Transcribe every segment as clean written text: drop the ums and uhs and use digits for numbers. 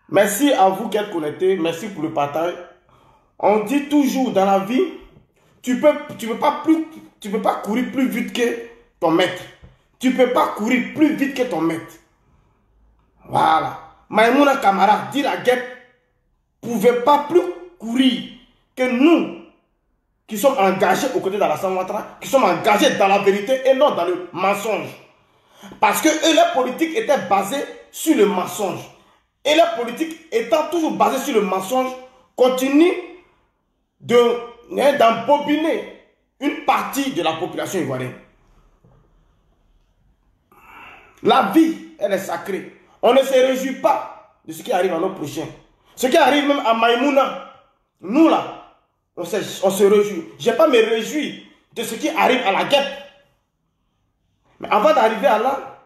Merci à vous qui êtes connectés. Merci pour le partage. On dit toujours dans la vie, tu peux pas courir plus vite que ton maître. Tu peux pas courir plus vite que ton maître. Voilà. Maïmouna Kamara dit la guerre pouvait pas plus courir que nous qui sommes engagés aux côtés d'Alassane Ouattara, qui sommes engagés dans la vérité et non dans le mensonge. Parce que eux, leur politique était basée sur le mensonge. Et leur politique étant toujours basée sur le mensonge, continue d'embobiner une partie de la population ivoirienne. La vie, elle est sacrée. On ne se réjouit pas de ce qui arrive à nos prochains. Ce qui arrive même à Maïmouna, nous là, on se réjouit. Je ne vais pas me réjouir de ce qui arrive à la guêpe. Mais avant d'arriver à là,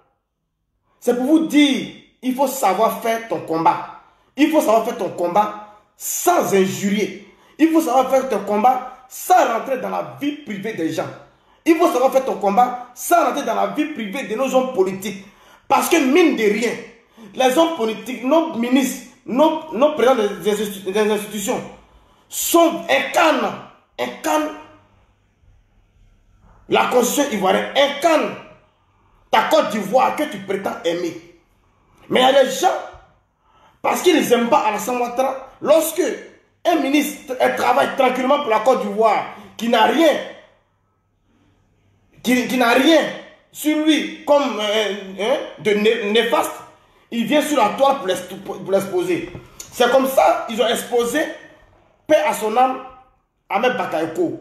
c'est pour vous dire, il faut savoir faire ton combat. Il faut savoir faire ton combat sans injurier. Il faut savoir faire ton combat sans rentrer dans la vie privée des gens. Il faut savoir faire ton combat sans rentrer dans la vie privée de nos hommes politiques. Parce que mine de rien, les hommes politiques, nos ministres, nos présidents des institutions incarnent la constitution ivoirienne, incarnent ta Côte d'Ivoire que tu prétends aimer. Mais il y a des gens, parce qu'ils n'aiment pas Alassane Ouattara, lorsque un ministre travaille tranquillement pour la Côte d'Ivoire, qui n'a rien sur lui comme de néfaste, il vient sur la toile pour l'exposer. C'est comme ça qu'ils ont exposé, paix à son âme, Ahmed Bakayoko.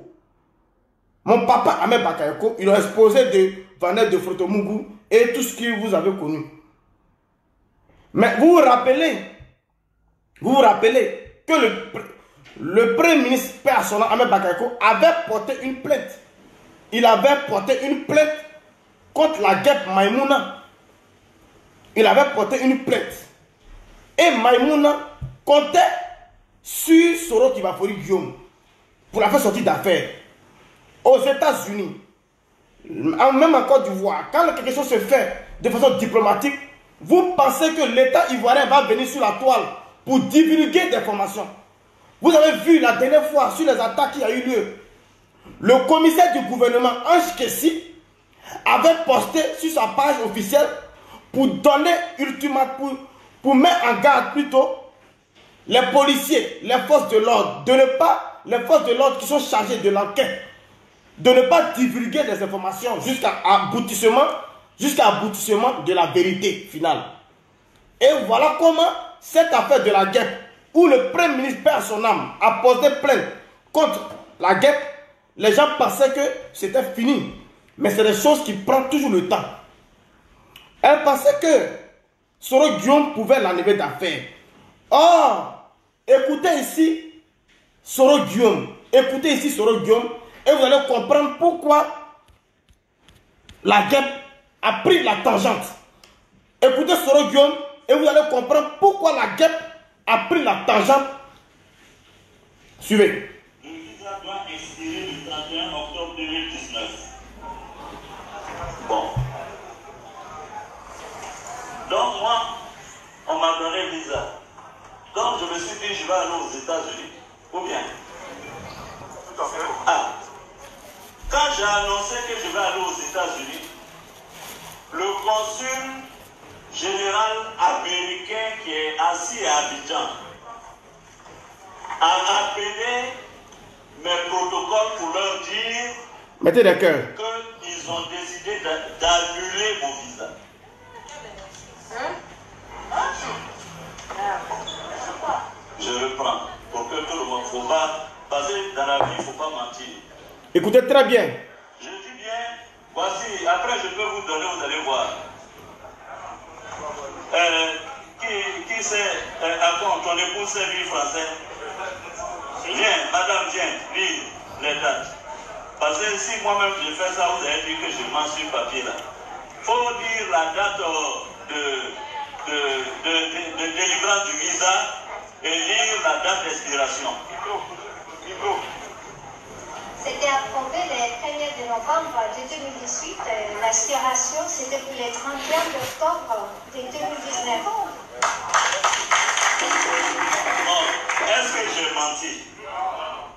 Mon papa Ahmed Bakayoko, ils l'ont exposé de Vanel de Frotomougou et tout ce que vous avez connu. Mais vous vous rappelez que le premier ministre, paix à son âme, Ahmed Bakayoko, avait porté une plainte. Il avait porté une plainte contre la guêpe Maïmouna. Il avait porté une plainte. Et Maïmouna comptait sur Soro Kibafori Guillaume pour la faire sortir d'affaires. Aux États-Unis, même en Côte d'Ivoire, quand quelque chose se fait de façon diplomatique, vous pensez que l'État ivoirien va venir sur la toile pour divulguer des informations. Vous avez vu la dernière fois sur les attaques qui a eu lieu. Le commissaire du gouvernement, Ange Kessi, avait posté sur sa page officielle pour donner ultimatum, pour mettre en garde plutôt les policiers, les forces de l'ordre, les forces de l'ordre qui sont chargées de l'enquête, de ne pas divulguer des informations jusqu'à aboutissement de la vérité finale. Et voilà comment cette affaire de la guêpe, où le premier ministre perd son âme, a posé plainte contre la guêpe, les gens pensaient que c'était fini. Mais c'est des choses qui prennent toujours le temps. Elle pensait que Soro Guillaume pouvait l'enlever d'affaires. Or, écoutez ici Soro Guillaume, et vous allez comprendre pourquoi la guêpe a pris la tangente. Écoutez Soro Guillaume, et vous allez comprendre pourquoi la guêpe a pris la tangente. Suivez. Le visa doit expirer le 31 octobre 2019. Bon. Donc moi, on m'a donné le visa. Donc je me suis dit, je vais aller aux États-Unis. Ou bien? Tout à fait. Ah. Quand j'ai annoncé que je vais aller aux États-Unis, le consul général américain qui est assis à Abidjan a appelé mes protocoles pour leur dire mettez des cœurs qu'ils ont décidé d'annuler mon visa. Je reprends pour que tout le monde ne faut pas passer dans la vie, il ne faut pas mentir. Écoutez très bien. Je dis bien, voici, après je peux vous donner, vous allez voir. Qui sait, attends, ton épouse sait lire français? Viens, madame, viens, lis les dates. Parce que si moi-même je fais ça, vous allez dire que je mens sur papier là. Il faut dire la date de délivrance du visa et lire la date d'expiration. C'était approuvé le 1er novembre de 2018. L'expiration, c'était pour le 31 octobre de 2019. menti.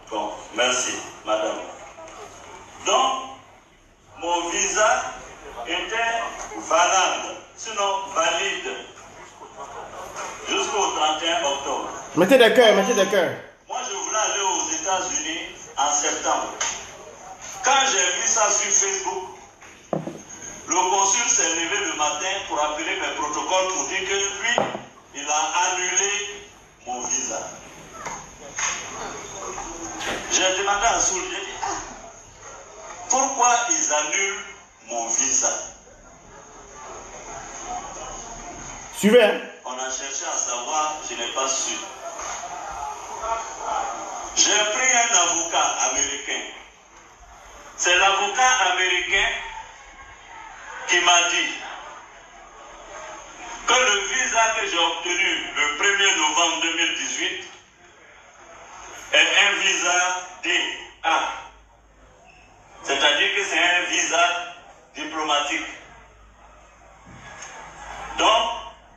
Bon, merci, madame. Donc, mon visa était valable, sinon valide, jusqu'au 31 octobre. Mettez des cœurs, mettez des cœurs. Moi, je voulais aller aux États-Unis en septembre. Quand j'ai vu ça sur Facebook, le consul s'est levé le matin pour appeler mes protocoles pour dire que lui, il a annulé mon visa. J'ai demandé à Soul, j'ai dit, pourquoi ils annulent mon visa? Suivez, hein? On a cherché à savoir, je n'ai pas su. J'ai pris un avocat américain. C'est l'avocat américain qui m'a dit que le visa que j'ai obtenu le 1er novembre 2018 est un visa DA. C'est-à-dire que c'est un visa diplomatique. Donc,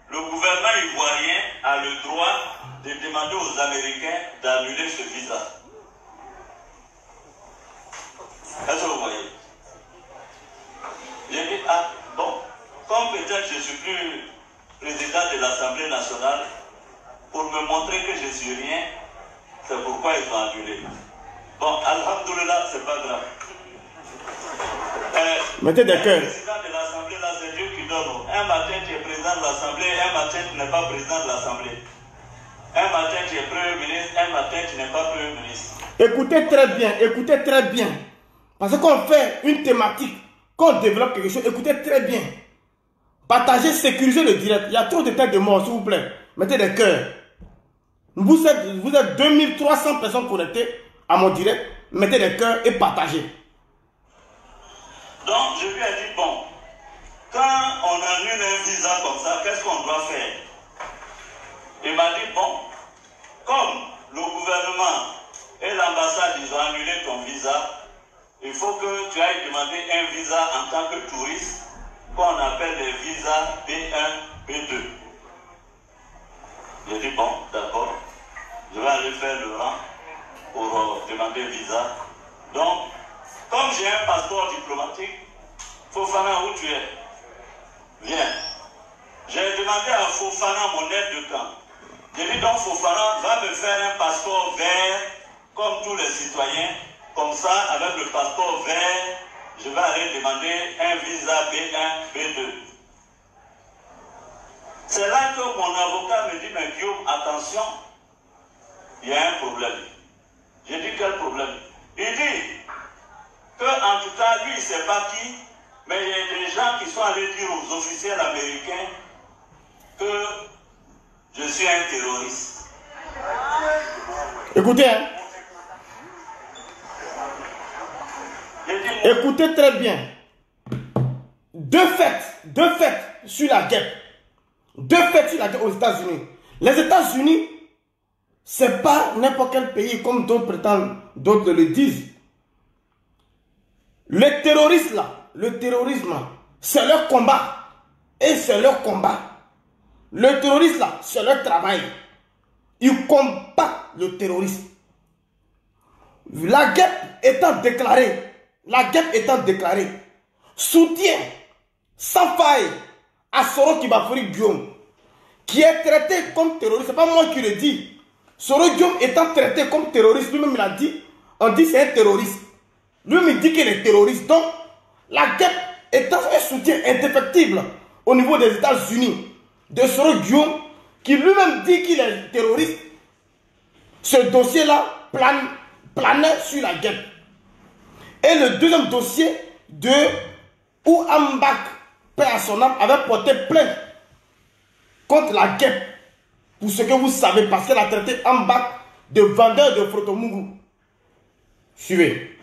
le gouvernement ivoirien a le droit de demander aux Américains d'annuler ce visa. Est-ce que vous voyez? J'ai dit, ah bon, comme peut-être je ne suis plus président de l'Assemblée nationale, pour me montrer que je ne suis rien, c'est pourquoi ils ont annulé. Bon, alhamdoulilah, c'est pas grave. Mettez des cœurs. Le président de l'Assemblée, là, c'est Dieu qui donne. Un matin, tu es président de l'Assemblée, un matin, tu n'es pas président de l'Assemblée. Un matin, tu es Premier ministre, un matin, tu n'es pas Premier ministre. Écoutez très bien. Parce qu'on fait une thématique, qu'on développe quelque chose, écoutez très bien. Partagez, sécurisez le direct. Il y a trop de têtes de mort, s'il vous plaît. Mettez des cœurs. Vous êtes 2300 personnes connectées à mon direct. Mettez des cœurs et partagez. Donc, je lui ai dit, bon, quand on annule un visa comme ça, qu'est-ce qu'on doit faire? Il m'a dit, bon, comme le gouvernement et l'ambassade, ils ont annulé ton visa, il faut que tu ailles demander un visa en tant que touriste, qu'on appelle les visas B1, B2. J'ai dit, bon, d'accord, je vais aller faire le rang pour demander visa. Donc, comme j'ai un passeport diplomatique, Fofana, où tu es? Viens. J'ai demandé à Fofana, mon aide de camp. J'ai dit donc Fofana va me faire un passeport vert, comme tous les citoyens. Comme ça, avec le passeport vert, je vais aller demander un visa B1, B2. C'est là que mon avocat me dit, mais Guillaume, attention, il y a un problème. J'ai dit, quel problème? Il dit que, en tout cas, lui, il ne sait pas qui, mais il y a des gens qui sont allés dire aux officiels américains que je suis un terroriste. Écoutez, hein? Écoutez très bien. Deux faits sur la guerre. Deux faits sur la guerre aux États-Unis. Les États-Unis, c'est pas n'importe quel pays comme d'autres prétendent, d'autres le disent. Les terroristes là, le terrorisme là, c'est leur combat. Et c'est leur combat. Le terroriste là, c'est leur travail. Ils combattent le terrorisme. La guerre étant déclarée, soutien sans faille à Soro Kibafori Guillaume, qui est traité comme terroriste. Ce n'est pas moi qui le dis. Soro Guillaume étant traité comme terroriste, lui-même il a dit, on dit c'est un terroriste. Lui-même il dit qu'il est terroriste. Donc, la guerre étant un soutien indéfectible au niveau des États-Unis de Soro Guillaume, qui lui-même dit qu'il est terroriste, ce dossier-là planait sur la guerre. Et le deuxième dossier de Ouambak, père à son âme, avait porté plainte contre la guerre. Pour ce que vous savez, parce qu'elle a traité Ouambak de vendeur de Frotomougou. Suivez.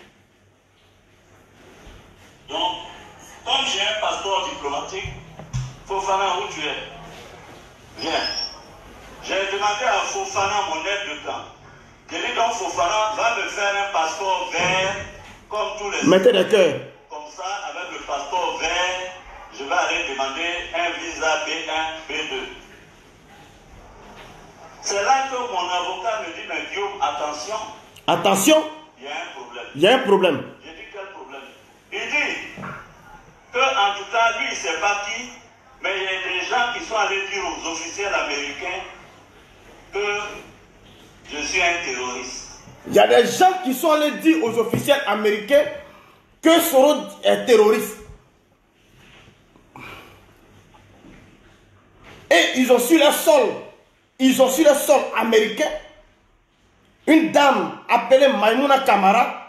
Donc, comme j'ai un passeport diplomatique, Fofana, où tu es? Viens. J'ai demandé à Fofana, mon aide de camp. J'ai dit donc Fofana va me faire un passeport vert, comme tous les... Mettez des cœurs. Comme ça, avec le passeport vert, je vais aller demander un visa B1, B2. C'est là que mon avocat me dit, mais Guillaume, attention. Attention. Il y a un problème. Il y a un problème. J'ai dit, quel problème? Il dit que, en tout cas, lui, il ne sait pas qui, mais il y a des gens qui sont allés dire aux officiels américains que je suis un terroriste. Il y a des gens qui sont allés dire aux officiels américains que Soro est terroriste. Et ils ont sur le sol américain une dame appelée Maimouna Kamara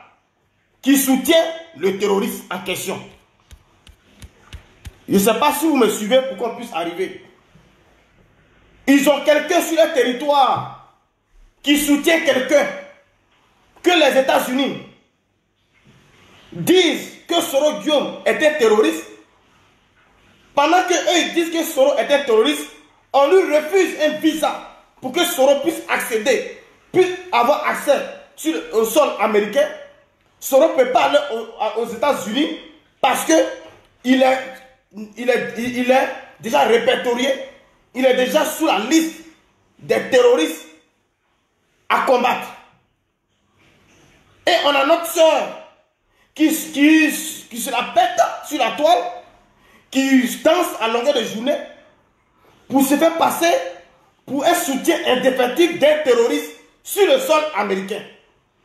qui soutient le terroriste en question. Je ne sais pas si vous me suivez pour qu'on puisse arriver. Ils ont quelqu'un sur le territoire qui soutient quelqu'un que les États-Unis disent que Soro Guillaume était terroriste. Pendant qu'eux ils disent que Soro était terroriste, on lui refuse un visa pour que Soro puisse accéder, puisse avoir accès au sol américain. Soro ne peut pas aller aux États-Unis parce que il est déjà répertorié, il est déjà sous la liste des terroristes à combattre. Et on a notre soeur qui se la pète sur la toile, qui danse à longueur de journée pour se faire passer pour un soutien indéfectible d'un terroriste sur le sol américain.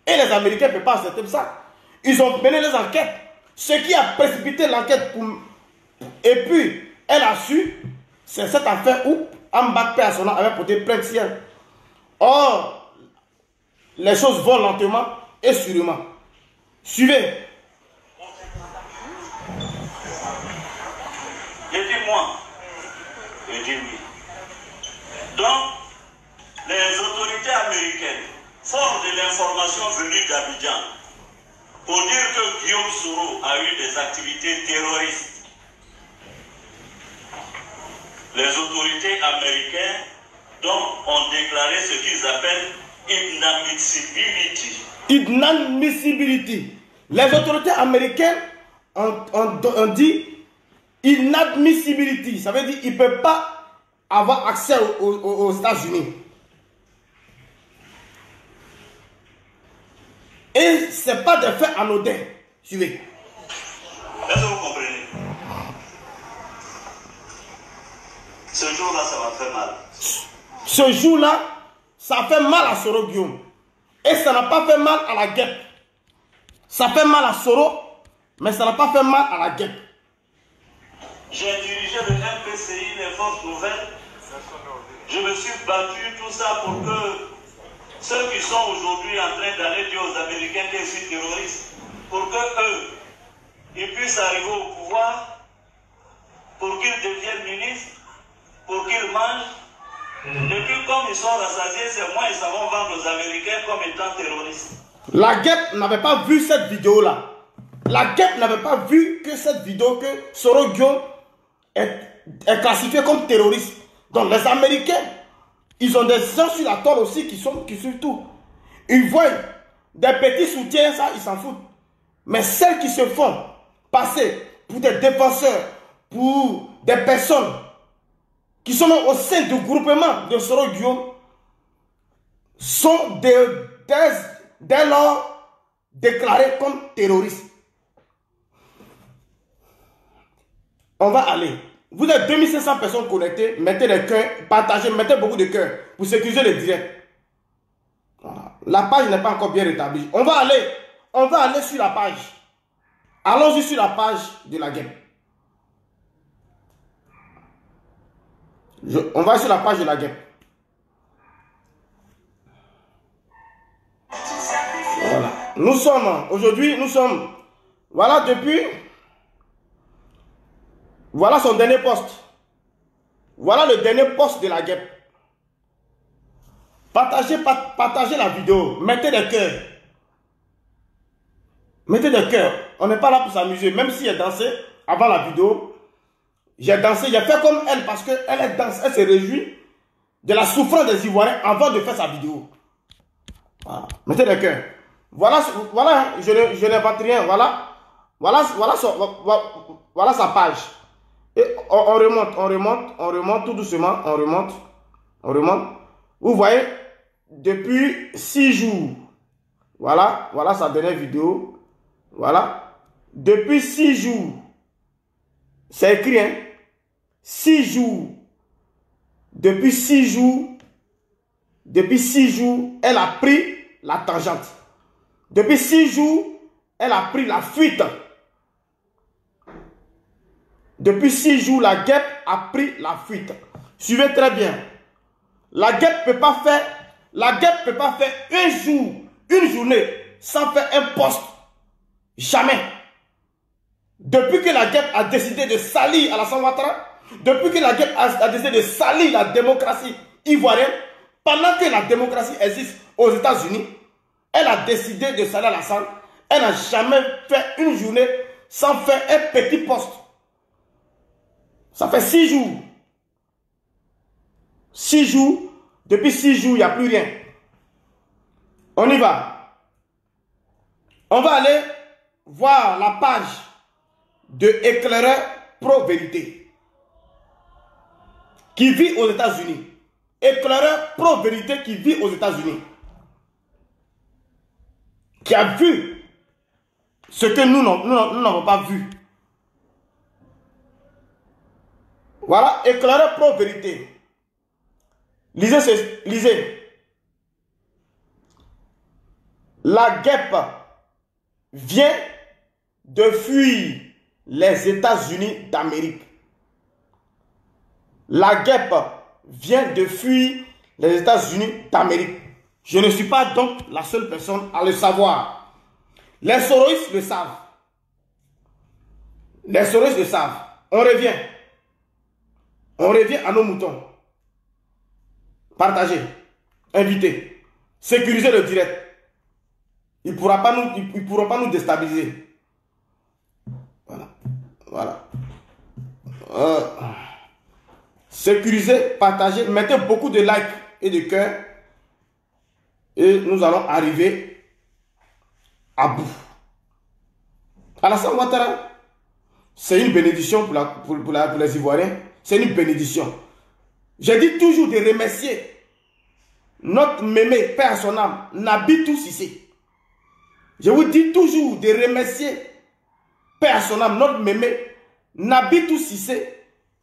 Et les Américains ne peuvent pas accepter ça. Ils ont mené les enquêtes. Ce qui a précipité l'enquête et puis elle a su, c'est cette affaire où Ambak Persona avait porté plainte ciel. Or, les choses vont lentement et sûrement. Suivez. J'ai dit moi. J'ai dit oui. Donc, les autorités américaines, fortes de l'information venue d'Abidjan, pour dire que Guillaume Soro a eu des activités terroristes, les autorités américaines donc ont déclaré ce qu'ils appellent inadmissibility. Inadmissibility. Les autorités américaines ont dit inadmissibility. Ça veut dire qu'ils ne peuvent pas avoir accès aux États-Unis. Et ce n'est pas des faits anodins. Suivez. Est-ce que vous comprenez? Ce jour-là, ça m'a fait mal. Ce jour-là, ça fait mal à Soro Guillaume. Et ça n'a pas fait mal à la guêpe. Ça fait mal à Soro, mais ça n'a pas fait mal à la guêpe. J'ai dirigé le MPCI, les forces nouvelles. Je me suis battu, tout ça, pour que ceux qui sont aujourd'hui en train d'aller dire aux Américains que je suis terroriste, pour que eux, ils puissent arriver au pouvoir, pour qu'ils deviennent ministres, pour qu'ils mangent. Et puis comme ils sont rassasiés, c'est moi, ils savent vendre aux Américains comme étant terroristes. La guêpe n'avait pas vu cette vidéo-là. La guêpe n'avait pas vu que cette vidéo, que Soro Guillaume est classifié comme terroriste. Donc les Américains, ils ont des gens sur la toile aussi qui suivent tout. Ils voient des petits soutiens, ça, ils s'en foutent. Mais celles qui se font passer pour des défenseurs, pour des personnes qui sont au sein du groupement de Soro Guillaume, sont dès lors déclarés comme terroristes. On va aller. Vous êtes 2500 personnes connectées, mettez des cœurs, partagez, mettez beaucoup de cœurs pour sécuriser le direct. Voilà. La page n'est pas encore bien rétablie. On va aller sur la page. Allons-y sur la page de la guêpe. On va sur la page de la guêpe. Voilà. Aujourd'hui, voilà depuis... Voilà son dernier poste. Voilà le dernier poste de la guêpe. Partagez la vidéo. Mettez des cœurs. Mettez des cœurs. On n'est pas là pour s'amuser. Même si elle dansé avant la vidéo. J'ai dansé. J'ai fait comme elle parce qu'elle danse. Elle se réjouit de la souffrance des Ivoiriens avant de faire sa vidéo. Voilà. Mettez des cœurs. Voilà, je n'invente rien. Voilà sa page. Et on remonte tout doucement, on remonte. Vous voyez, depuis 6 jours. Voilà, voilà sa dernière vidéo. Voilà. Depuis 6 jours. C'est écrit, hein. 6 jours. Depuis 6 jours. Depuis 6 jours, elle a pris la tangente. Depuis 6 jours, elle a pris la fuite. Depuis 6 jours, la guêpe a pris la fuite. Suivez très bien. La guêpe ne peut pas faire, un jour, une journée, sans faire un poste. Jamais. Depuis que la guêpe a décidé de salir Alassane Ouattara, depuis que la guêpe a décidé de salir la démocratie ivoirienne, pendant que la démocratie existe aux États-Unis, elle a décidé de salir Alassane. Elle n'a jamais fait une journée sans faire un petit poste. Ça fait 6 jours. 6 jours. Depuis 6 jours, il n'y a plus rien. On y va. On va aller voir la page de Éclaireur Pro-Vérité qui vit aux États-Unis. Éclaireur Pro-Vérité qui vit aux États-Unis. Qui a vu ce que nous n'avons pas vu. Voilà, Éclaireur Pro-Vérité. Lisez, lisez. La guêpe vient de fuir les États-Unis d'Amérique. La guêpe vient de fuir les États-Unis d'Amérique. Je ne suis pas donc la seule personne à le savoir. Les soroïstes le savent. Les soroïstes le savent. On revient. On revient à nos moutons. Partagez. Invitez. Sécurisez le direct. Ils ne pourront pas nous déstabiliser. Voilà. Voilà. Sécurisez, partagez, mettez beaucoup de likes et de cœurs. Et nous allons arriver à bout. Alassane Ouattara, c'est une bénédiction pour les Ivoiriens. C'est une bénédiction. J'ai dit toujours de remercier notre mémé, père à son âme, Nabitou Cissé. Je vous dis toujours de remercier père à son âme, notre mémé, Nabitou Cissé,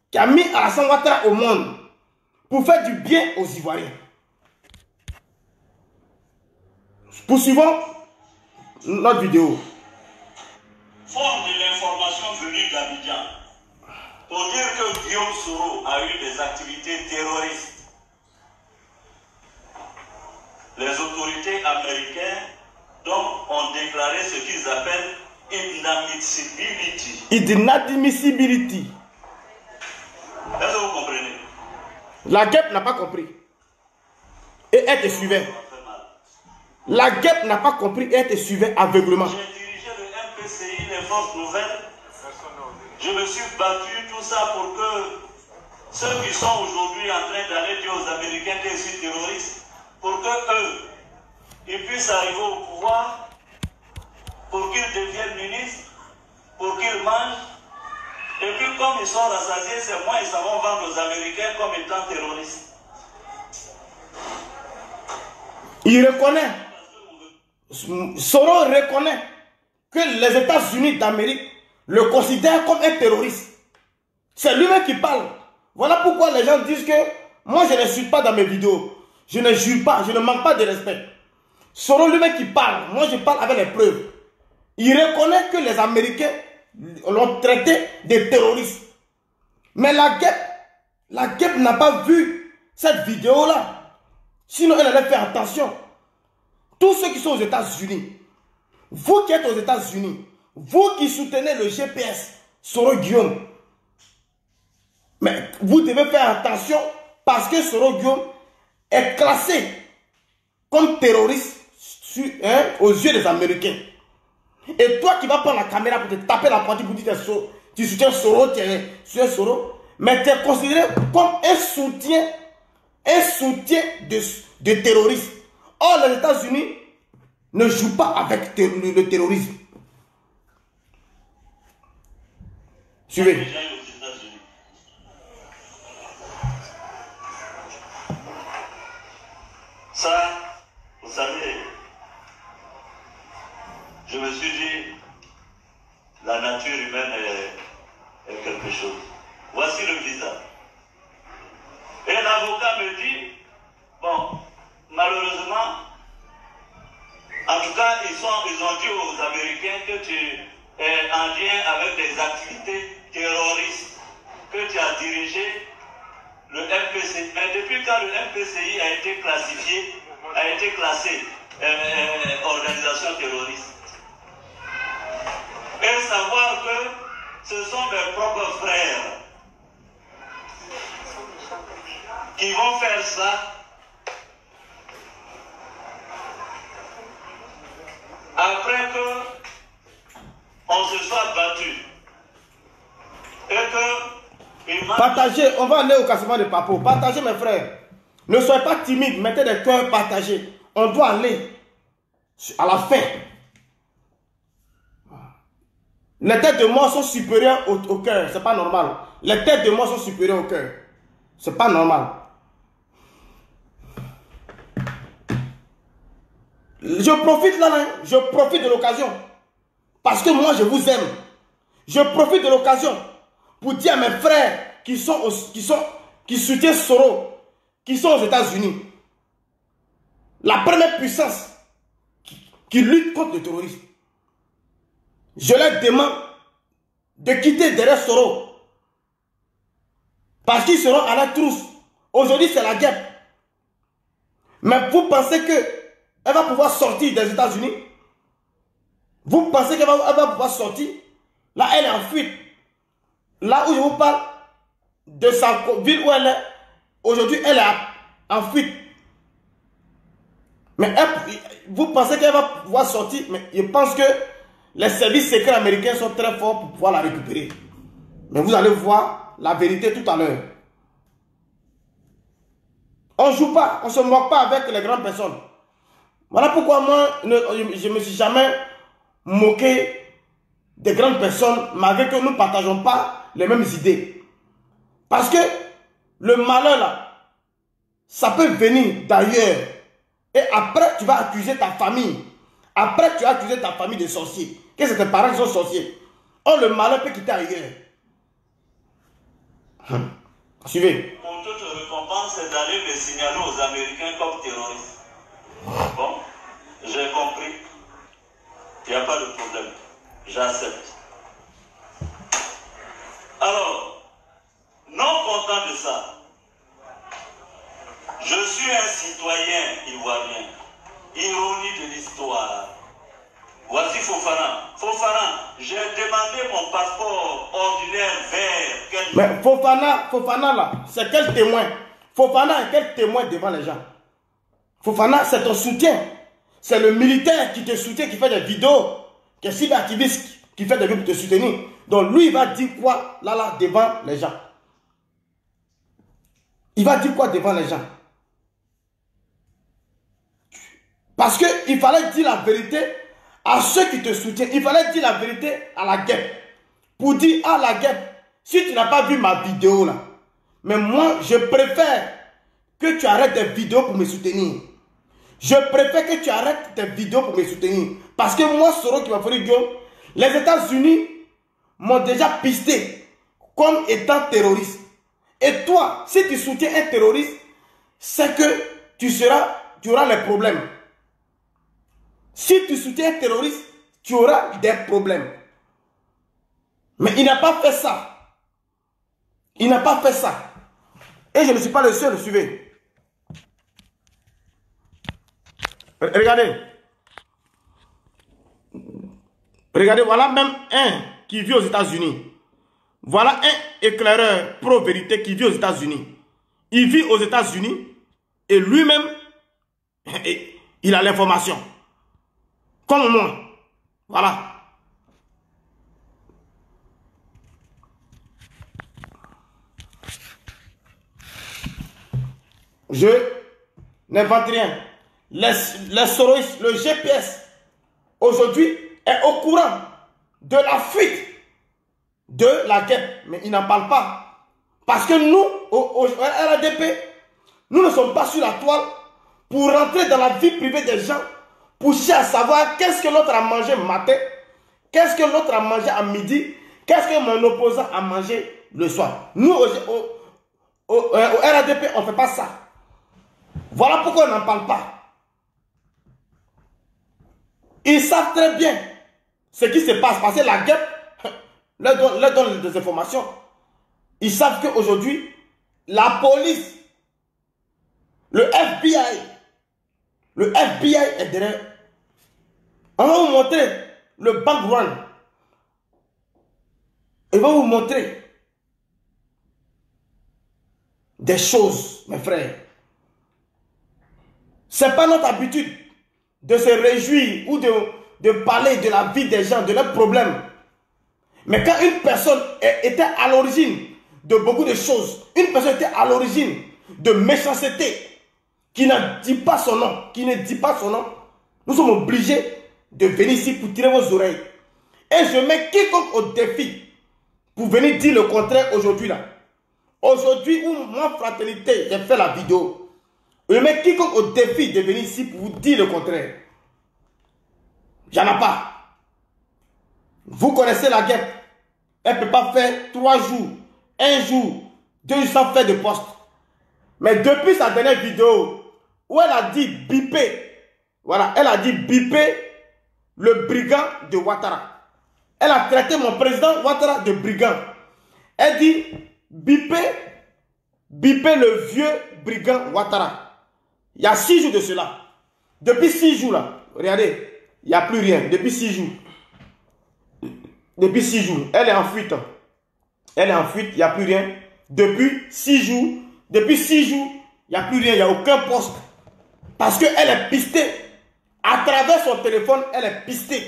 qui a mis Alassane Ouattara au monde pour faire du bien aux Ivoiriens. Poursuivons notre vidéo. Forme de l'information venue d'Abidjan pour dire que Guillaume Soro a eu des activités terroristes. Les autorités américaines donc ont déclaré ce qu'ils appellent inadmissibility. Inadmissibility. Est-ce que vous comprenez? La guêpe n'a pas compris. Et elle te suivait. La guêpe n'a pas compris et elle te suivait aveuglement. J'ai dirigé le MPCI, les forces nouvelles. Je me suis battu, tout ça, pour que ceux qui sont aujourd'hui en train d'aller dire aux Américains qu'ils sont terroristes, pour que eux, ils puissent arriver au pouvoir, pour qu'ils deviennent ministres, pour qu'ils mangent. Et puis comme ils sont rassasiés, c'est moi, ils s'en vont vendre aux Américains comme étant terroristes. Il reconnaît. Soro reconnaît que les États-Unis d'Amérique le considèrent comme un terroriste. C'est lui-même qui parle. Voilà pourquoi les gens disent que moi je ne suis pas dans mes vidéos. Je ne jure pas, je ne manque pas de respect. Soro lui-même qui parle. Moi je parle avec les preuves. Il reconnaît que les Américains l'ont traité de terroriste. Mais la guêpe n'a pas vu cette vidéo-là. Sinon elle allait faire attention. Tous ceux qui sont aux États-Unis, vous qui êtes aux États-Unis, vous qui soutenez le GPS, Soro Guillaume, mais vous devez faire attention parce que Soro Guillaume est classé comme terroriste aux yeux des Américains. Et toi qui vas prendre la caméra pour te taper la poitrine pour dire tu soutiens Soro, tu es Soro, mais tu es considéré comme un soutien de terroriste. Or, les États-Unis ne jouent pas avec le terrorisme. Suivez. Ça, vous savez, je me suis dit, la nature humaine est quelque chose. Voici le visa. Et l'avocat me dit, bon, malheureusement, en tout cas, ils ont dit aux Américains que tu es en lien avec des activités terroristes, que tu as dirigé le MPCI. Mais depuis quand le MPCI a été classé organisation terroriste? Et savoir que ce sont mes propres frères qui vont faire ça après que on se soit battu et que partagez, on va aller au cassement de Papo. Partagez mes frères. Ne soyez pas timides, mettez des cœurs partagés. On doit aller à la fin. Les têtes de mort sont supérieures au cœur, c'est pas normal. Les têtes de mort sont supérieures au cœur. C'est pas normal. Je profite là, je profite de l'occasion. Parce que moi je vous aime. Je profite de l'occasion pour dire à mes frères qui soutiennent Soro, qui sont aux États-Unis, la première puissance qui lutte contre le terrorisme. Je leur demande de quitter derrière Soro. Parce qu'ils seront à la trousse. Aujourd'hui, c'est la guerre. Mais vous pensez qu'elle va pouvoir sortir des États-Unis? Vous pensez qu'elle va pouvoir sortir? Là, elle est en fuite. Là où je vous parle de sa ville où elle est, aujourd'hui, elle est en fuite. Mais vous pensez qu'elle va pouvoir sortir? Mais je pense que les services secrets américains sont très forts pour pouvoir la récupérer. Mais vous allez voir la vérité tout à l'heure. On ne joue pas, on ne se moque pas avec les grandes personnes. Voilà pourquoi moi, je ne me suis jamais moqué des grandes personnes, malgré que nous ne partageons pas les mêmes idées. Parce que le malheur là, ça peut venir d'ailleurs. Et après, tu vas accuser ta famille. Après, tu vas accuser ta famille de sorciers. Que c'est tes parents qui sont sorciers. Oh, le malheur peut quitter ailleurs. Suivez. Mon toute récompense, c'est d'aller me signaler aux Américains comme terroriste. Bon, j'ai compris. Il n'y a pas de problème. J'accepte. Alors, non content de ça, je suis un citoyen ivoirien. Ironie de l'histoire. Voici Fofana. Fofana, j'ai demandé mon passeport ordinaire vert. Mais Fofana là, c'est quel témoin? Fofana est quel témoin devant les gens? Fofana, c'est ton soutien. C'est le militaire qui te soutient, qui fait des vidéos, qui est cyberactiviste, qui fait des vidéos pour te soutenir. Donc lui, il va dire quoi là devant les gens? Il va dire quoi devant les gens? Parce qu'il fallait dire la vérité à ceux qui te soutiennent. Il fallait dire la vérité à la guêpe. Pour dire à la guêpe, si tu n'as pas vu ma vidéo là, mais moi je préfère que tu arrêtes tes vidéos pour me soutenir. Je préfère que tu arrêtes tes vidéos pour me soutenir. Parce que moi, Soro qui m'a fait les États-Unis m'ont déjà pisté comme étant terroriste. Et toi, si tu soutiens un terroriste, c'est que tu auras les problèmes. Si tu soutiens un terroriste, tu auras des problèmes. Mais il n'a pas fait ça. Il n'a pas fait ça. Et je ne suis pas le seul, suivez. Regardez. Regardez, voilà même un qui vit aux États-Unis. Voilà un éclaireur pro-vérité qui vit aux États-Unis. Il vit aux États-Unis et lui-même, il a l'information. Comme moi. Voilà. Je n'invente rien. Les Soroistes, le GPS, aujourd'hui, est au courant de la fuite de la guerre. Mais il n'en parle pas. Parce que nous, au RADP, nous ne sommes pas sur la toile pour rentrer dans la vie privée des gens, pour chercher à savoir qu'est-ce que l'autre a mangé matin, qu'est-ce que l'autre a mangé à midi, qu'est-ce que mon opposant a mangé le soir. Nous, au RADP, on ne fait pas ça. Voilà pourquoi on n'en parle pas. Ils savent très bien ce qui se passe, parce que la guerre leur donne des informations. Ils savent qu'aujourd'hui, la police, le FBI est derrière. On va vous montrer le background. Il va vous montrer des choses, mes frères. Ce n'est pas notre habitude de se réjouir ou de parler de la vie des gens, de leurs problèmes. Mais quand une personne était à l'origine de beaucoup de choses, une personne était à l'origine de méchanceté, qui ne dit pas son nom, nous sommes obligés de venir ici pour tirer vos oreilles. Et je mets quiconque au défi pour venir dire le contraire aujourd'hui là. Aujourd'hui où moi, fraternité, j'ai fait la vidéo, je mets quiconque au défi de venir ici pour vous dire le contraire. J'en ai pas. Vous connaissez la guerre. Elle ne peut pas faire 3 jours, 1 jour, 2 jours sans faire de poste. Mais depuis sa dernière vidéo, où elle a dit biper, voilà, elle a dit biper le brigand de Ouattara. Elle a traité mon président Ouattara de brigand. Elle dit biper le vieux brigand Ouattara. Il y a 6 jours de cela. Depuis 6 jours là, regardez, il n'y a plus rien. Depuis 6 jours. Depuis 6 jours. Elle est en fuite. Elle est en fuite, il n'y a plus rien. Depuis 6 jours. Depuis 6 jours, il n'y a plus rien, il n'y a aucun poste. Parce qu'elle est pistée. À travers son téléphone, elle est pistée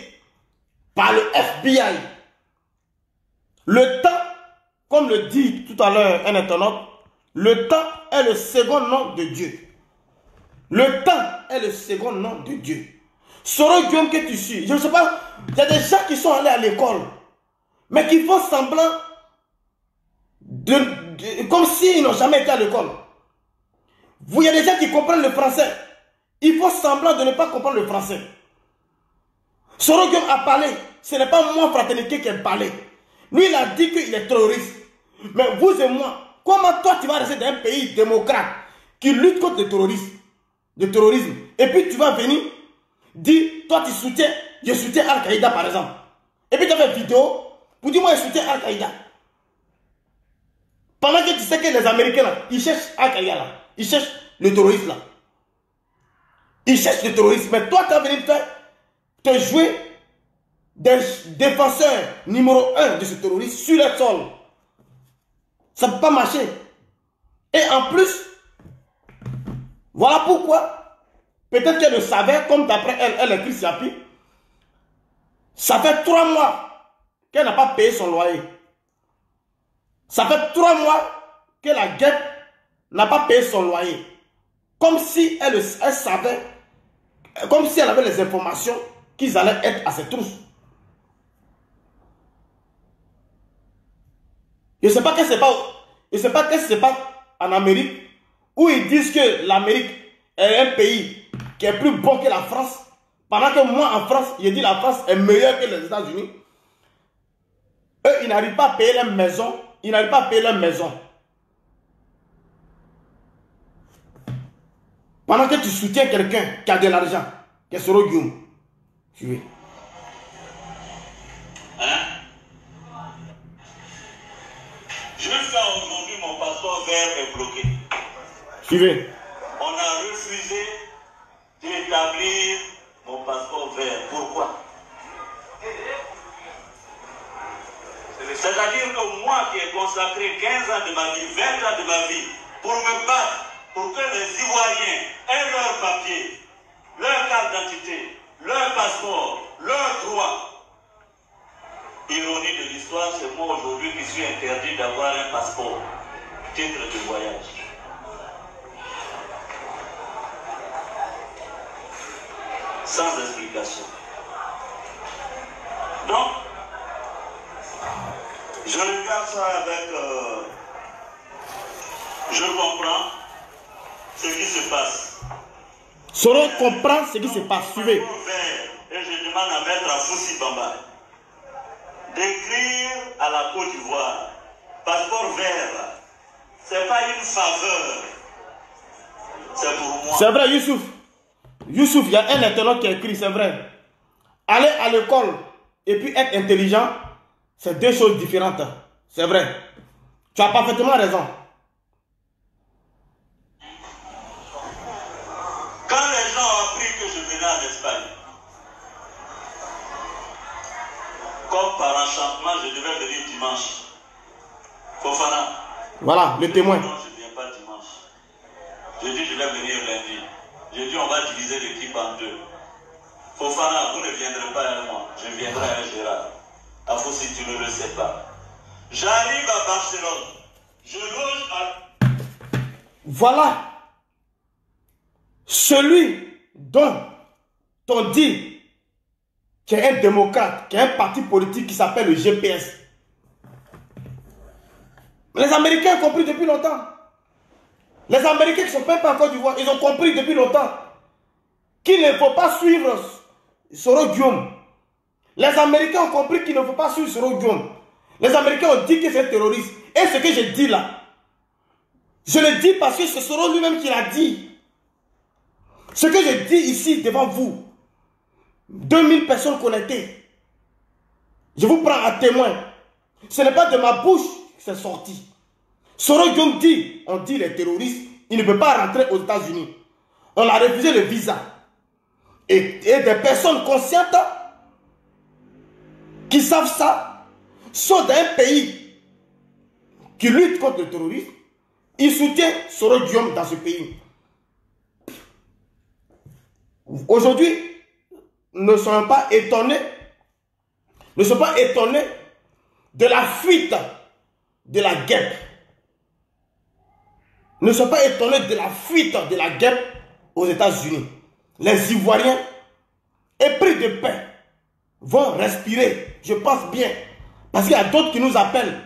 par le FBI. Le temps, comme le dit tout à l'heure un internaute, le temps est le second nom de Dieu. Le temps est le second nom de Dieu. Soro Guillaume que tu suis, je ne sais pas, il y a des gens qui sont allés à l'école, mais qui font semblant comme s'ils n'ont jamais été à l'école. Il y a des gens qui comprennent le français. Il faut semblant de ne pas comprendre le français. Soro Guillaume a parlé. Ce n'est pas moi, fraternité, qui a parlé. Lui, il a dit qu'il est terroriste. Mais vous et moi, comment toi, tu vas rester dans un pays démocrate qui lutte contre le terrorisme, et puis tu vas venir dire, toi, tu soutiens, je soutiens Al-Qaïda, par exemple. Et puis tu as fait une vidéo pour dire, moi, je soutiens Al-Qaïda. Pendant que tu sais que les Américains, là, ils cherchent Al-Qaïda, là. Ils cherchent le terroriste, là. Ils cherchent le terrorisme. Mais toi, tu as venu te jouer des défenseurs numéro 1 de ce terroriste sur le sol. Ça ne peut pas marcher. Et en plus, voilà pourquoi, peut-être qu'elle le savait, comme d'après elle écrit Siapi, ça fait 3 mois qu'elle n'a pas payé son loyer. Ça fait 3 mois que la guette n'a pas payé son loyer. Comme si elle savait, comme si elle avait les informations qu'ils allaient être à ses trousses. Je ne sais pas qu'est-ce qui se passe en Amérique, où ils disent que l'Amérique est un pays qui est plus bon que la France, pendant que moi en France, je dis la France est meilleure que les États-Unis. Eux, ils n'arrivent pas à payer leur maison. Ils n'arrivent pas à payer leur maison. Pendant que tu soutiens quelqu'un qui a de l'argent, qui est Soro Guillaume. Suivez. Jusqu'à aujourd'hui, mon passeport vert est bloqué. Suivez. On a refusé d'établir mon passeport vert. Pourquoi? C'est-à-dire que moi qui ai consacré 15 ans de ma vie, 20 ans de ma vie, pour me battre, pour que les Ivoiriens aient leurs papiers, leur carte d'identité, leur passeport, leurs droits. Ironie de l'histoire, c'est moi aujourd'hui qui suis interdit d'avoir un passeport, titre de voyage. Sans explication. Donc, je regarde ça avec... je comprends ce qui se passe. Soro comprend ce qui se passe. Suivez. Et je demande à Maître Foussi Bamba d'écrire à la Côte d'Ivoire, passeport vert, c'est pas une faveur, c'est pour moi. C'est vrai, Youssouf. Youssouf, il y a un internaute qui a écrit, c'est vrai. Aller à l'école et puis être intelligent, c'est deux choses différentes. C'est vrai. Tu as parfaitement raison. Quand les gens ont appris que je venais en Espagne, comme par enchantement, je devais venir dimanche. Fofana. Voilà, le témoin. Non, je ne viens pas dimanche. Je dis, je vais venir lundi. Je dis, on va diviser l'équipe en deux. Fofana, vous ne viendrez pas avec moi. Je viendrai avec Gérard. Afo, si tu ne le sais pas. J'arrive à Barcelone. Je loge à... Voilà. Celui dont on dit qu'il y a un démocrate, qu'il y a un parti politique qui s'appelle le GPS. Les Américains ont compris depuis longtemps. Les Américains qui ne sont pas en Côte d'Ivoire, ils ont compris depuis longtemps qu'il ne faut pas suivre Soro Guillaume. Les Américains ont compris qu'il ne faut pas suivre Soro Guillaume. Les Américains ont dit que c'est un terroriste. Et ce que je dis là, je le dis parce que c'est Soro lui-même qui l'a dit. Ce que je dis ici devant vous, 2000 personnes connectées, je vous prends à témoin. Ce n'est pas de ma bouche que c'est sorti. Soro Guillaume dit, on dit les terroristes, il ne peut pas rentrer aux États-Unis. On a refusé le visa. Et des personnes conscientes qui savent ça sont dans un pays qui lutte contre le terrorisme. Ils soutiennent Soro Guillaume dans ce pays. Aujourd'hui, ne soyons pas étonnés, de la fuite de la guêpe. Ne soyons pas étonnés de la fuite de la guêpe aux États-Unis. Les Ivoiriens, épris de paix, vont respirer, je pense bien. Parce qu'il y a d'autres qui nous appellent,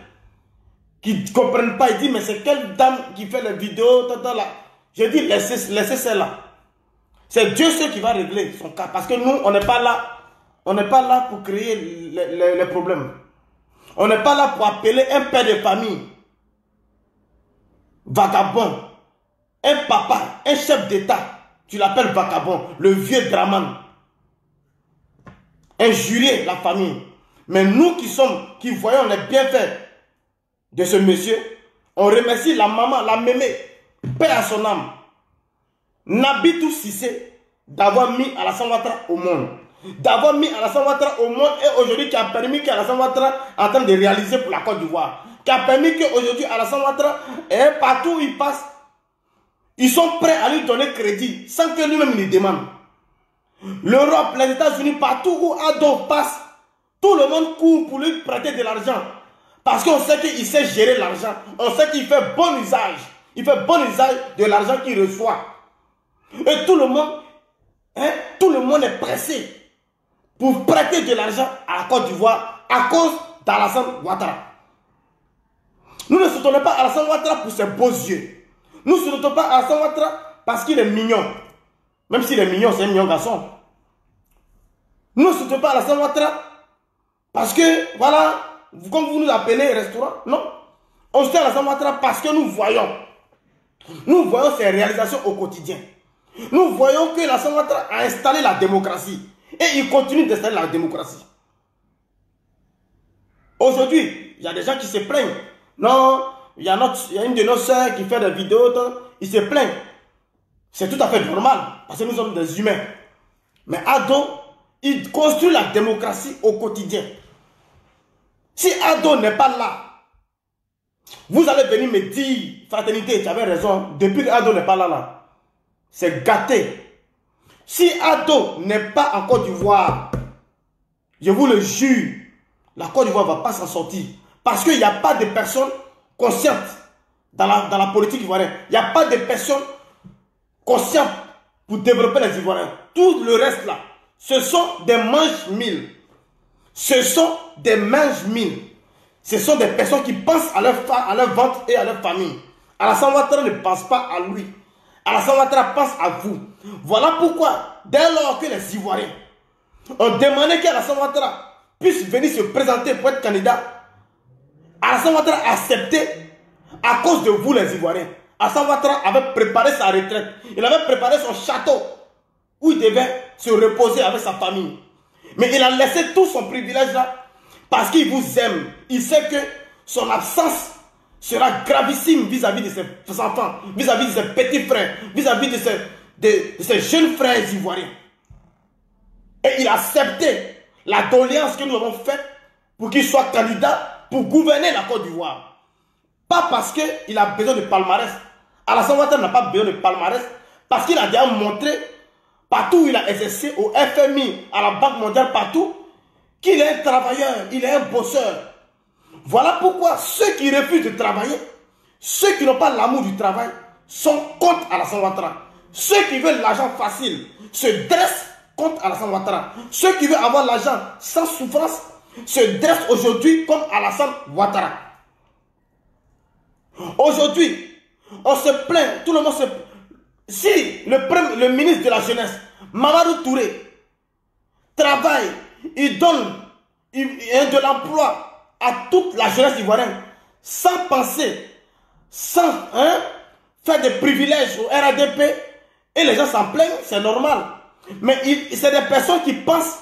qui ne comprennent pas. Ils disent, mais c'est quelle dame qui fait les vidéos, là. Je dis, laissez celle-là. C'est Dieu seul qui va régler son cas. Parce que nous, on n'est pas là. On n'est pas là pour créer les problèmes. On n'est pas là pour appeler un père de famille vagabond. Un papa, un chef d'État, tu l'appelles vagabond. Le vieux Draman. Injurier la famille. Mais nous qui voyons les bienfaits de ce monsieur, on remercie la maman, la mémé, paix à son âme. Nabitou Sissé d'avoir mis Alassane Ouattara au monde. D'avoir mis Alassane Ouattara au monde et aujourd'hui qui a permis qu'Alassane Ouattara en train de réaliser pour la Côte d'Ivoire. Qui a permis qu'aujourd'hui Alassane Ouattara, partout où il passe, ils sont prêts à lui donner crédit sans que lui-même il demande. L'Europe, les États-Unis, partout où Ado passe, tout le monde court pour lui prêter de l'argent. Parce qu'on sait qu'il sait gérer l'argent. On sait qu'il fait bon usage. Il fait bon usage de l'argent qu'il reçoit. Et tout le monde est pressé pour prêter de l'argent à la Côte d'Ivoire à cause d'Alassane Ouattara. Nous ne soutenons pas Alassane Ouattara pour ses beaux yeux. Nous ne soutenons pas Alassane Ouattara parce qu'il est mignon. Même s'il est mignon, c'est un mignon garçon. Nous ne soutenons pas Alassane Ouattara parce que, voilà, comme vous nous appelez restaurant, non. On soutient Alassane Ouattara parce que nous voyons ses réalisations au quotidien. Nous voyons que Alassane Ouattara a installé la démocratie. Et il continue d'installer la démocratie. Aujourd'hui, il y a des gens qui se plaignent. Non, il y a une de nos soeurs qui fait des vidéos. Il se plaint. C'est tout à fait normal. Parce que nous sommes des humains. Mais Ado, il construit la démocratie au quotidien. Si Ado n'est pas là, vous allez venir me dire, fraternité, tu avais raison, depuis que Ado n'est pas là, c'est gâté. Si Ado n'est pas en Côte d'Ivoire, je vous le jure, la Côte d'Ivoire ne va pas s'en sortir. Parce qu'il n'y a pas de personnes conscientes dans la politique ivoirienne. Il n'y a pas de personnes conscientes pour développer les Ivoiriens. Tout le reste là, ce sont des mange-mille. Ce sont des mange-mille. Ce sont des personnes qui pensent à leur ventre et à leur famille. Alassane Ouattara ne pense pas à lui. Alassane Ouattara pense à vous. Voilà pourquoi, dès lors que les Ivoiriens ont demandé qu'Alassane Ouattara puisse venir se présenter pour être candidat, Alassane Ouattara a accepté à cause de vous les Ivoiriens. Alassane Ouattara avait préparé sa retraite. Il avait préparé son château où il devait se reposer avec sa famille. Mais il a laissé tout son privilège là parce qu'il vous aime. Il sait que son absence sera gravissime vis-à-vis de ses enfants, vis-à-vis de ses petits frères, vis-à-vis de ses jeunes frères ivoiriens. Et il a accepté la doléance que nous avons faite pour qu'il soit candidat pour gouverner la Côte d'Ivoire. Pas parce qu'il a besoin de palmarès. Alassane Ouattara n'a pas besoin de palmarès parce qu'il a déjà montré partout où il a exercé, au FMI, à la Banque mondiale, partout, qu'il est un travailleur, il est un bosseur. Voilà pourquoi ceux qui refusent de travailler, ceux qui n'ont pas l'amour du travail, sont contre Alassane Ouattara. Ceux qui veulent l'argent facile se dressent contre Alassane Ouattara. Ceux qui veulent avoir l'argent sans souffrance se dressent aujourd'hui comme Alassane Ouattara. Aujourd'hui, on se plaint, tout le monde se plaint. Si le ministre de la Jeunesse, Mamadou Touré, travaille, il donne de l'emploi à toute la jeunesse ivoirienne, sans penser, sans faire des privilèges au RADP, et les gens s'en plaignent, c'est normal. Mais c'est des personnes qui pensent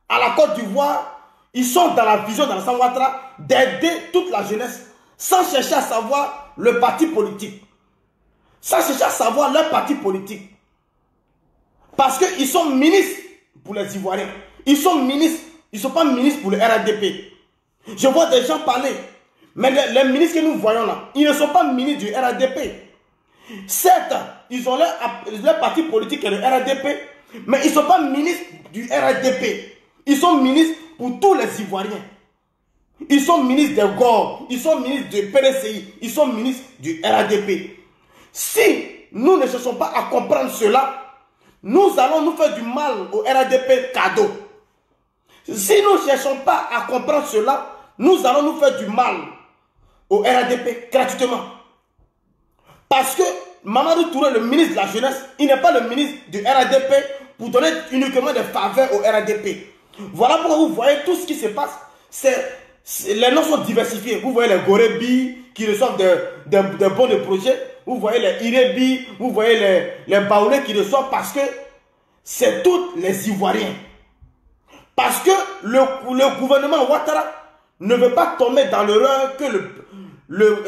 à la Côte d'Ivoire, ils sont dans la vision d'Alassane Ouattara d'aider toute la jeunesse, sans chercher à savoir le parti politique. Sans chercher à savoir leur parti politique. Parce qu'ils sont ministres pour les Ivoiriens. Ils sont ministres. Ils ne sont pas ministres pour le RADP. Je vois des gens parler. Mais les ministres que nous voyons là, ils ne sont pas ministres du RADP. Certes, ils ont leur parti politique et le RADP. Mais ils ne sont pas ministres du RADP. Ils sont ministres pour tous les Ivoiriens. Ils sont ministres de GOR. Ils sont ministres du PDCI. Ils sont ministres du RADP. Si nous ne cherchons pas à comprendre cela, nous allons nous faire du mal au RADP cadeau. Si nous ne cherchons pas à comprendre cela, nous allons nous faire du mal au RADP gratuitement. Parce que Mamadou Touré, le ministre de la Jeunesse, il n'est pas le ministre du RADP pour donner uniquement des faveurs au RADP. Voilà pourquoi vous voyez tout ce qui se passe. Les noms sont diversifiés. Vous voyez les Gorebi qui reçoivent des bons de projet. Vous voyez les Irebi, vous voyez les Baoulés qui reçoivent parce que c'est tous les Ivoiriens. Parce que le gouvernement Ouattara ne veut pas tomber dans l'erreur que le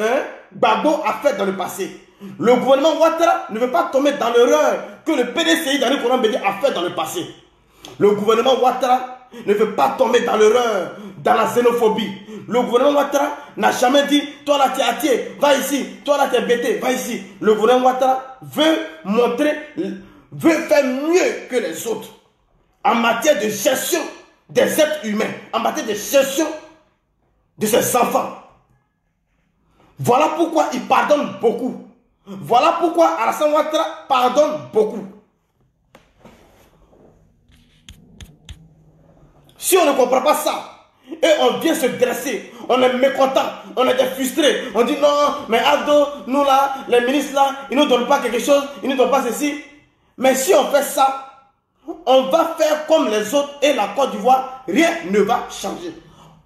Gbagbo a fait dans le passé. Le gouvernement Ouattara ne veut pas tomber dans l'erreur que le PDCI d'Henri Konan Bédié a fait dans le passé. Le gouvernement Ouattara ne veut pas tomber dans l'erreur, dans la xénophobie. Le gouvernement Ouattara n'a jamais dit, toi là tu es athée, va ici, toi là tu es bêté, va ici. Le gouvernement Ouattara veut faire mieux que les autres en matière de gestion des êtres humains, en matière de gestion de ses enfants. Voilà pourquoi il pardonne beaucoup. Voilà pourquoi Alassane Ouattara pardonne beaucoup. Si on ne comprend pas ça, et on vient se dresser, on est mécontent, on est frustré, on dit non, mais Abdo, nous là, les ministres là, ils ne nous donnent pas quelque chose, ils ne nous donnent pas ceci. Mais si on fait ça, on va faire comme les autres et la Côte d'Ivoire, rien ne va changer.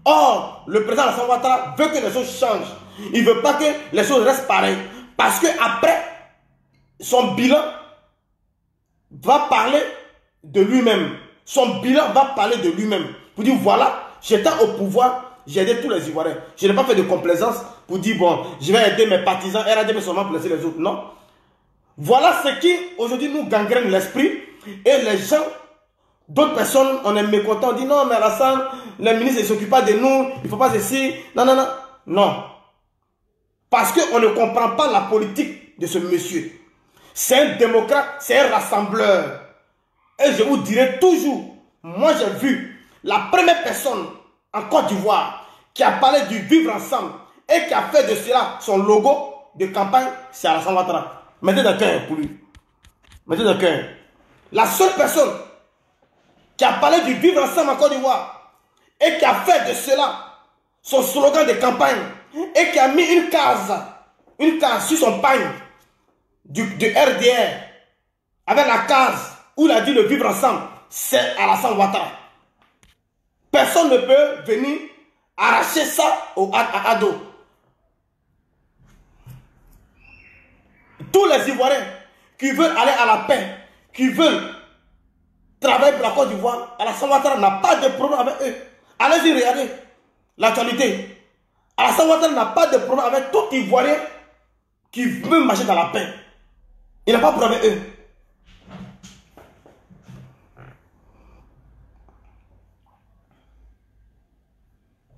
Or, le président Alassane Ouattara veut que les choses changent. Il ne veut pas que les choses restent pareilles. Parce qu'après, son bilan va parler de lui-même. Son bilan va parler de lui-même. Pour dire, voilà, j'étais au pouvoir, j'ai aidé tous les Ivoiriens. Je n'ai pas fait de complaisance pour dire, bon, je vais aider mes partisans, RADP seulement pour laisser les autres. Non. Voilà ce qui, aujourd'hui, nous gangrène l'esprit. Et les gens, d'autres personnes, on est mécontents, on dit, non, mais Alassane, les ministres ne s'occupent pas de nous, il ne faut pas ceci. Non, non, non. Non. Parce qu'on ne comprend pas la politique de ce monsieur. C'est un démocrate, c'est un rassembleur. Et je vous dirai toujours, moi j'ai vu la première personne en Côte d'Ivoire qui a parlé du vivre ensemble et qui a fait de cela son logo de campagne, c'est Alassane Ouattara. Mettez de cœur pour lui. Mettez de cœur. La seule personne qui a parlé du vivre ensemble en Côte d'Ivoire et qui a fait de cela son slogan de campagne et qui a mis une case sur son pagne de RDR avec la case où il a dit le vivre ensemble, c'est Alassane Ouattara. Personne ne peut venir arracher ça à Ado. Tous les Ivoiriens qui veulent aller à la paix, qui veulent travailler pour la Côte d'Ivoire, Alassane Ouattara n'a pas de problème avec eux. Allez-y, regardez l'actualité. Alassane Ouattara n'a pas de problème avec tout Ivoirien qui veut marcher dans la paix. Il n'a pas de problème avec eux.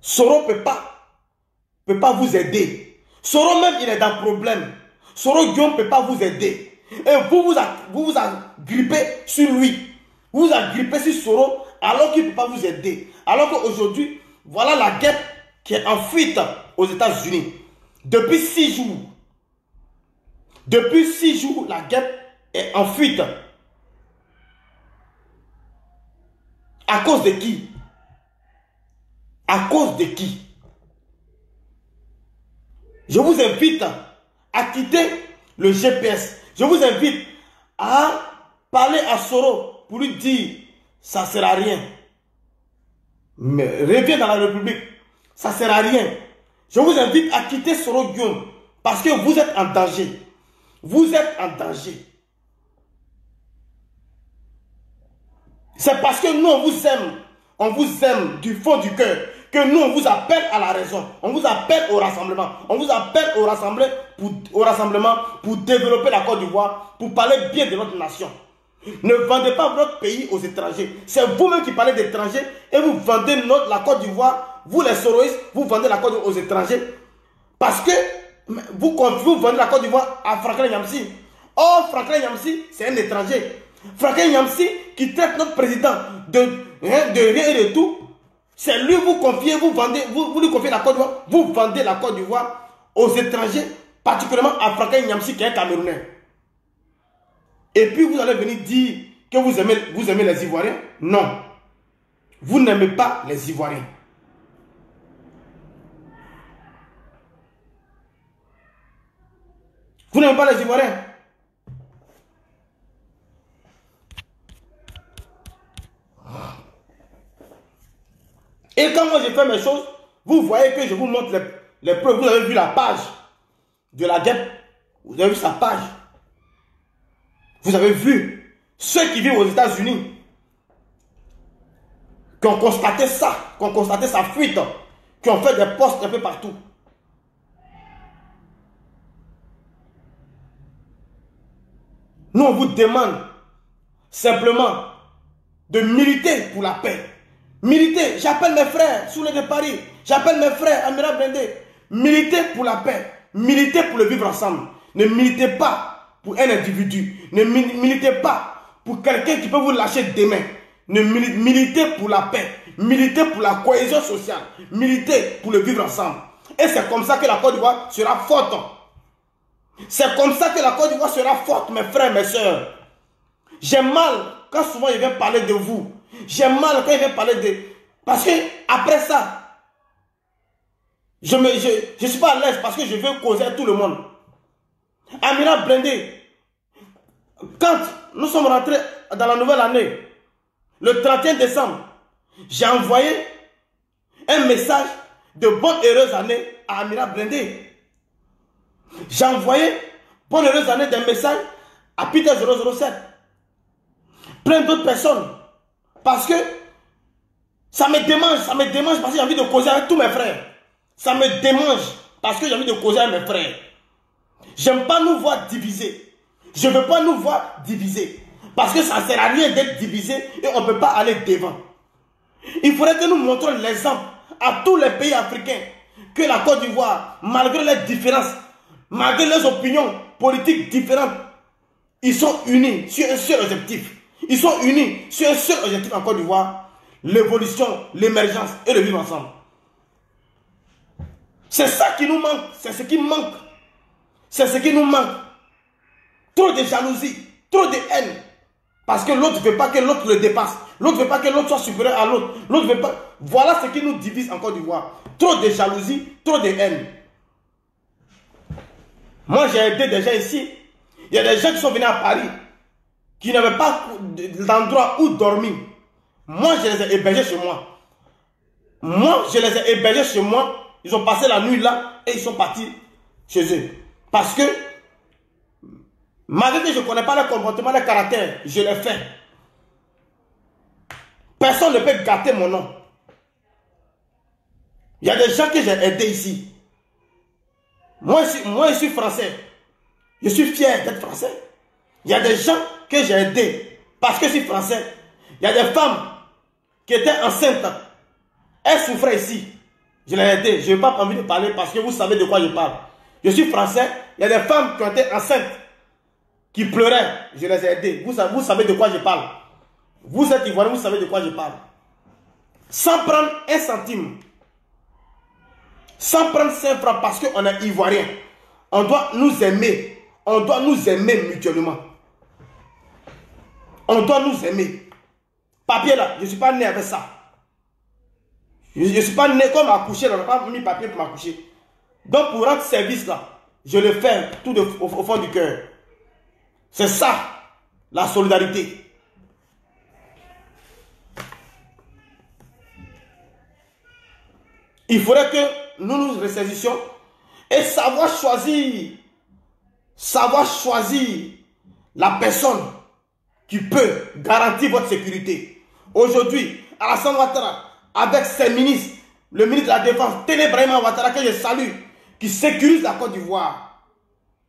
Soro ne peut pas vous aider. Soro même, il est dans le problème. Soro Guillaume ne peut pas vous aider. Et vous vous agrippez sur lui. Vous vous agrippez sur Soro alors qu'il ne peut pas vous aider. Alors qu'aujourd'hui, voilà la guerre qui est en fuite aux États-Unis. Depuis 6 jours. Depuis 6 jours, la guerre est en fuite. À cause de qui? À cause de qui? Je vous invite à quitter le GPS. Je vous invite à parler à Soro pour lui dire ça ne sert à rien. Mais reviens dans la République. Ça ne sert à rien. Je vous invite à quitter Soro Guillaume parce que vous êtes en danger. Vous êtes en danger. C'est parce que nous, on vous aime du fond du cœur, que nous, on vous appelle à la raison, on vous appelle au rassemblement, on vous appelle au rassemblement pour développer la Côte d'Ivoire, pour parler bien de notre nation. Ne vendez pas votre pays aux étrangers. C'est vous-même qui parlez d'étrangers et vous vendez la Côte d'Ivoire, vous les soroïstes, vous vendez la Côte d'Ivoire aux étrangers parce que vous vendez la Côte d'Ivoire à Franklin Nyamsi. Or, Franklin Nyamsi, c'est un étranger. Franklin Nyamsi qui traite notre président de rien et de tout. C'est lui vous confiez, vous lui confiez la Côte d'Ivoire, vous vendez la Côte d'Ivoire aux étrangers, particulièrement à Franklin Nyamsi qui est un Camerounais. Et puis vous allez venir dire que vous aimez les Ivoiriens. Non. Vous n'aimez pas les Ivoiriens. Vous n'aimez pas les Ivoiriens. Et quand moi je fais mes choses, vous voyez que je vous montre les preuves. Vous avez vu la page de la guerre. Vous avez vu sa page. Vous avez vu ceux qui vivent aux États-Unis qui ont constaté ça, qui ont constaté sa fuite, qui ont fait des posts un peu partout. Nous, on vous demande simplement de militer pour la paix. Militer, j'appelle mes frères sous les de Paris, j'appelle mes frères Amira Blindé. Militer pour la paix, militer pour le vivre ensemble. Ne militez pas pour un individu, ne militez pas pour quelqu'un qui peut vous lâcher demain. Ne militez pour la paix, militez pour la cohésion sociale, militez pour le vivre ensemble. Et c'est comme ça que la Côte d'Ivoire sera forte. C'est comme ça que la Côte d'Ivoire sera forte, mes frères, mes soeurs. J'ai mal quand souvent il vient parler de vous. J'ai mal quand il vient parler de... Parce que après ça, je ne suis pas à l'aise parce que je veux causer à tout le monde. Amira Blindé, quand nous sommes rentrés dans la nouvelle année, le 31 décembre, j'ai envoyé un message de bonne heureuse année à Amira Blindé. J'ai envoyé bonne heureuse année d'un message à Peter 007. Plein d'autres personnes. Parce que ça me démange parce que j'ai envie de causer avec tous mes frères. Ça me démange parce que j'ai envie de causer avec mes frères. J'aime pas nous voir divisés. Je ne veux pas nous voir divisés. Parce que ça ne sert à rien d'être divisé et on ne peut pas aller devant. Il faudrait que nous montrions l'exemple à tous les pays africains que la Côte d'Ivoire, malgré les différences, malgré les opinions politiques différentes, ils sont unis sur un seul objectif. Ils sont unis sur un seul objectif en Côte d'Ivoire, l'évolution, l'émergence et le vivre ensemble. C'est ça qui nous manque, c'est ce qui manque. C'est ce qui nous manque. Trop de jalousie, trop de haine. Parce que l'autre ne veut pas que l'autre le dépasse. L'autre ne veut pas que l'autre soit supérieur à l'autre. L'autre ne veut pas... Voilà ce qui nous divise en Côte d'Ivoire. Trop de jalousie, trop de haine. Moi, j'ai aidé des gens ici. Il y a des gens qui sont venus à Paris, qui n'avaient pas d'endroit où dormir. Moi, je les ai hébergés chez moi. Moi, je les ai hébergés chez moi. Ils ont passé la nuit là et ils sont partis chez eux. Parce que, malgré que je ne connais pas leur comportement, leur caractère, je l'ai fait. Personne ne peut gâter mon nom. Il y a des gens que j'ai aidés ici. Moi, je suis français. Je suis fier d'être français. Il y a des gens que j'ai aidés parce que je suis français. Il y a des femmes qui étaient enceintes. Elles souffraient ici. Je les ai aidées. Je n'ai pas envie de parler parce que vous savez de quoi je parle. Je suis français. Il y a des femmes qui ont été enceintes, qui pleuraient. Je les ai aidées. Vous savez de quoi je parle. Vous êtes ivoirien, vous savez de quoi je parle. Sans prendre un centime. Sans prendre 5 francs parce qu'on est ivoirien. On doit nous aimer. On doit nous aimer mutuellement. On doit nous aimer. Papier là, je ne suis pas né avec ça. Je ne suis pas né comme accouché, on n'a pas mis papier pour m'accoucher. Donc pour rendre service là, je le fais tout au fond du cœur. C'est ça, la solidarité. Il faudrait que nous nous ressaisissions et savoir choisir la personne qui peut garantir votre sécurité. Aujourd'hui, Alassane Ouattara, avec ses ministres, le ministre de la Défense, Téné-Brahima Ouattara, que je salue, qui sécurise la Côte d'Ivoire.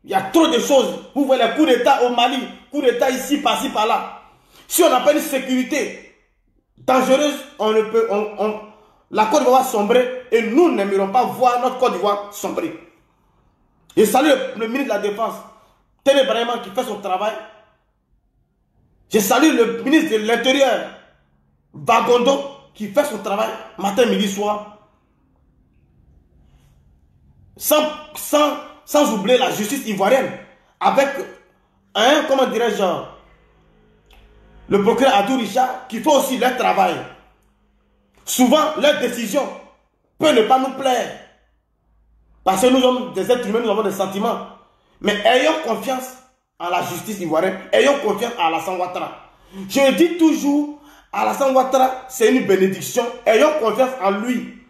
Il y a trop de choses. Vous voyez les coups d'État au Mali, coups d'État ici, par-ci, par-là. Si on n'a pas une sécurité dangereuse, la Côte d'Ivoire va sombrer et nous n'aimerons pas voir notre Côte d'Ivoire sombrer. Je salue le ministre de la Défense, Téné-Brahima, qui fait son travail. Je salue le ministre de l'Intérieur, Vagondo, qui fait son travail matin, midi, soir. Sans oublier la justice ivoirienne, avec comment dirais-je, le procureur Adou Richard, qui fait aussi leur travail. Souvent, leurs décisions peuvent ne pas nous plaire. Parce que nous sommes des êtres humains, nous avons des sentiments. Mais ayons confiance en la justice ivoirienne. Ayons confiance à Alassane Ouattara. Je dis toujours, Alassane Ouattara, c'est une bénédiction. Ayons confiance en lui.